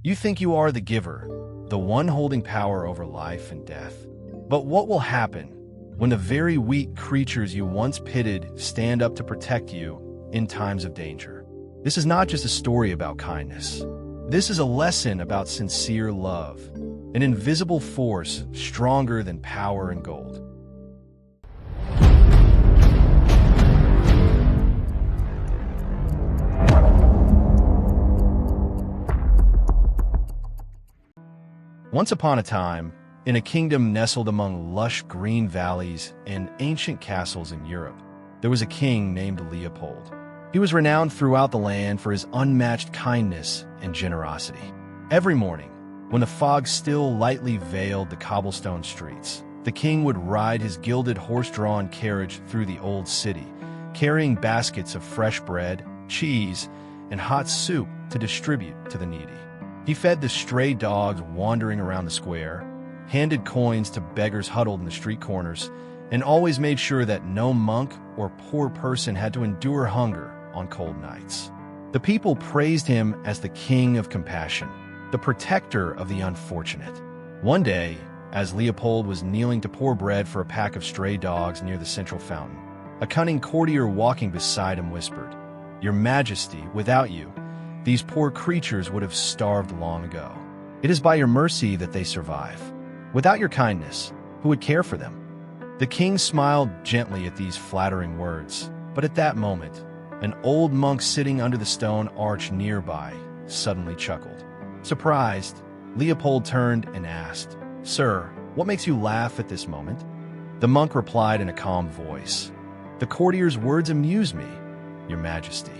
You think you are the giver, the one holding power over life and death. But what will happen when the very weak creatures you once pitied stand up to protect you in times of danger? This is not just a story about kindness. This is a lesson about sincere love, an invisible force stronger than power and gold. Once upon a time, in a kingdom nestled among lush green valleys and ancient castles in Europe, there was a king named Leopold. He was renowned throughout the land for his unmatched kindness and generosity. Every morning, when the fog still lightly veiled the cobblestone streets, the king would ride his gilded horse-drawn carriage through the old city, carrying baskets of fresh bread, cheese, and hot soup to distribute to the needy. He fed the stray dogs wandering around the square, handed coins to beggars huddled in the street corners, and always made sure that no monk or poor person had to endure hunger on cold nights. The people praised him as the king of compassion, the protector of the unfortunate. One day, as Leopold was kneeling to pour bread for a pack of stray dogs near the central fountain, a cunning courtier walking beside him whispered, "Your Majesty, without you, these poor creatures would have starved long ago. It is by your mercy that they survive. Without your kindness, who would care for them?" The king smiled gently at these flattering words, but at that moment, an old monk sitting under the stone arch nearby suddenly chuckled. Surprised, Leopold turned and asked, "Sir, what makes you laugh at this moment?" The monk replied in a calm voice, "The courtier's words amuse me, Your Majesty.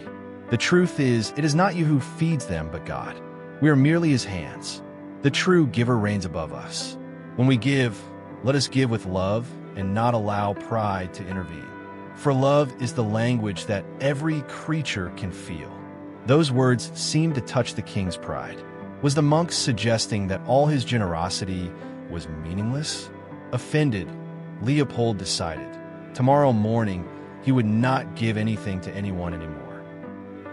The truth is, it is not you who feeds them, but God. We are merely his hands. The true giver reigns above us. When we give, let us give with love and not allow pride to intervene. For love is the language that every creature can feel." Those words seemed to touch the king's pride. Was the monk suggesting that all his generosity was meaningless? Offended, Leopold decided, tomorrow morning, he would not give anything to anyone anymore.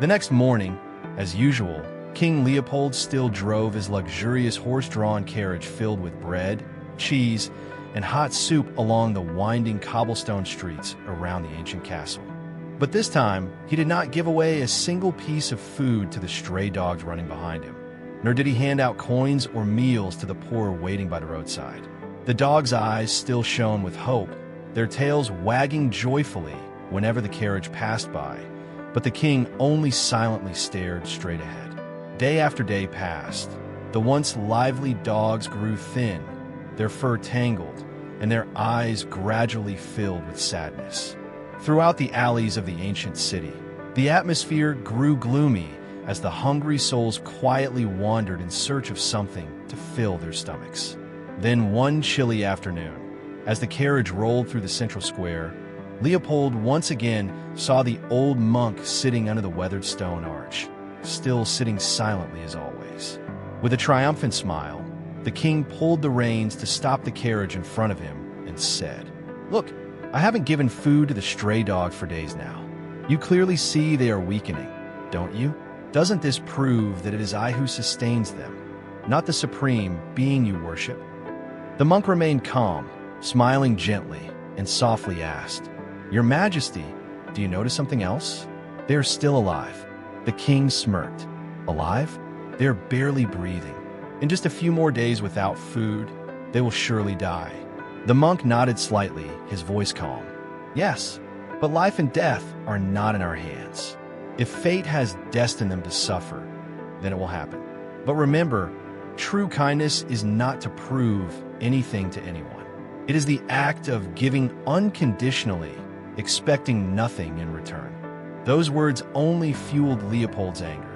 The next morning, as usual, King Leopold still drove his luxurious horse-drawn carriage filled with bread, cheese, and hot soup along the winding cobblestone streets around the ancient castle. But this time, he did not give away a single piece of food to the stray dogs running behind him, nor did he hand out coins or meals to the poor waiting by the roadside. The dogs' eyes still shone with hope, their tails wagging joyfully whenever the carriage passed by, but the king only silently stared straight ahead. Day after day passed. The once lively dogs grew thin, their fur tangled, and their eyes gradually filled with sadness. Throughout the alleys of the ancient city, the atmosphere grew gloomy as the hungry souls quietly wandered in search of something to fill their stomachs. Then one chilly afternoon, as the carriage rolled through the central square, Leopold once again saw the old monk sitting under the weathered stone arch, still sitting silently as always. With a triumphant smile, the king pulled the reins to stop the carriage in front of him and said, "Look, I haven't given food to the stray dogs for days now. You clearly see they are weakening, don't you? Doesn't this prove that it is I who sustains them, not the supreme being you worship?" The monk remained calm, smiling gently, and softly asked, "Your Majesty, do you notice something else? They are still alive." The king smirked. "Alive? They are barely breathing. In just a few more days without food, they will surely die." The monk nodded slightly, his voice calm. "Yes, but life and death are not in our hands. If fate has destined them to suffer, then it will happen. But remember, true kindness is not to prove anything to anyone. It is the act of giving unconditionally, expecting nothing in return." Those words only fueled Leopold's anger.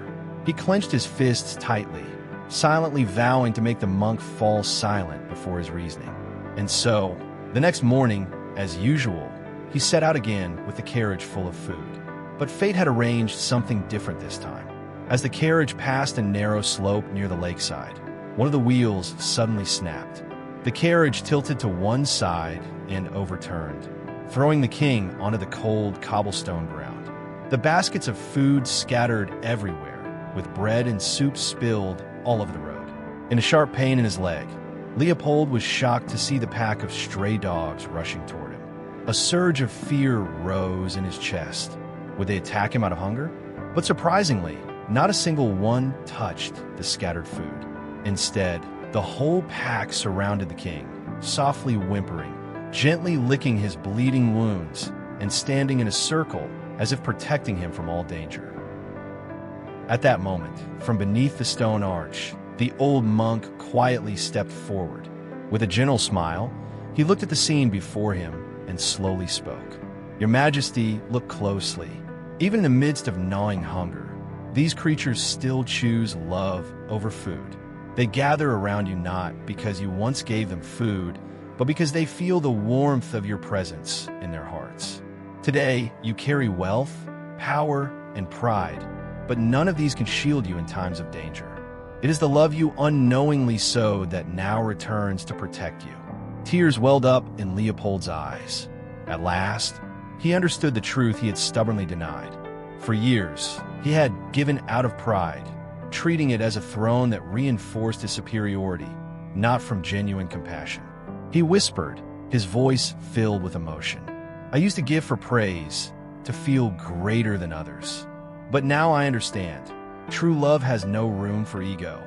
He clenched his fists tightly, silently vowing to make the monk fall silent before his reasoning. And so, the next morning, as usual, he set out again with the carriage full of food. But fate had arranged something different this time. As the carriage passed a narrow slope near the lakeside, one of the wheels suddenly snapped. The carriage tilted to one side and overturned, throwing the king onto the cold cobblestone ground. The baskets of food scattered everywhere, with bread and soup spilled all over the road. In a sharp pain in his leg, Leopold was shocked to see the pack of stray dogs rushing toward him. A surge of fear rose in his chest. Would they attack him out of hunger? But surprisingly, not a single one touched the scattered food. Instead, the whole pack surrounded the king, softly whimpering, gently licking his bleeding wounds, and standing in a circle as if protecting him from all danger. At that moment, from beneath the stone arch, the old monk quietly stepped forward. With a gentle smile, he looked at the scene before him and slowly spoke. "Your Majesty, look closely. Even in the midst of gnawing hunger, these creatures still choose love over food. They gather around you not because you once gave them food, but because they feel the warmth of your presence in their hearts. Today, you carry wealth, power, and pride, but none of these can shield you in times of danger. It is the love you unknowingly sowed that now returns to protect you." Tears welled up in Leopold's eyes. At last, he understood the truth he had stubbornly denied. For years, he had given out of pride, treating it as a throne that reinforced his superiority, not from genuine compassion. He whispered, his voice filled with emotion. "I used to give for praise, to feel greater than others. But now I understand. True love has no room for ego.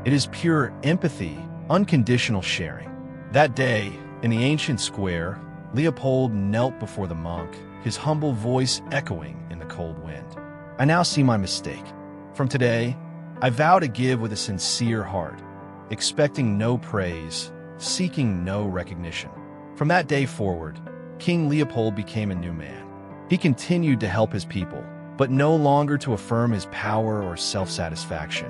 It is pure empathy, unconditional sharing." That day, in the ancient square, Leopold knelt before the monk, his humble voice echoing in the cold wind. "I now see my mistake. From today, I vow to give with a sincere heart, expecting no praise, seeking no recognition." From that day forward, King Leopold became a new man. He continued to help his people, but no longer to affirm his power or self-satisfaction,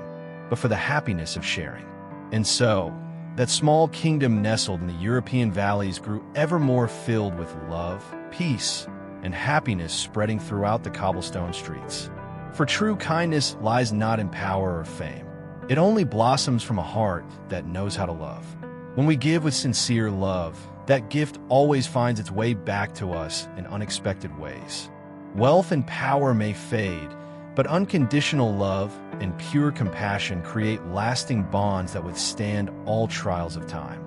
but for the happiness of sharing. And so, that small kingdom nestled in the European valleys grew ever more filled with love, peace, and happiness spreading throughout the cobblestone streets. For true kindness lies not in power or fame. It only blossoms from a heart that knows how to love. When we give with sincere love, that gift always finds its way back to us in unexpected ways. Wealth and power may fade, but unconditional love and pure compassion create lasting bonds that withstand all trials of time.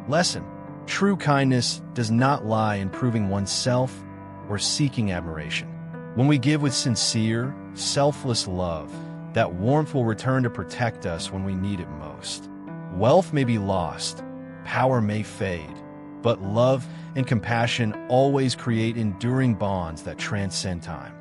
Lesson: true kindness does not lie in proving oneself or seeking admiration. When we give with sincere, selfless love, that warmth will return to protect us when we need it most. Wealth may be lost, power may fade, but love and compassion always create enduring bonds that transcend time.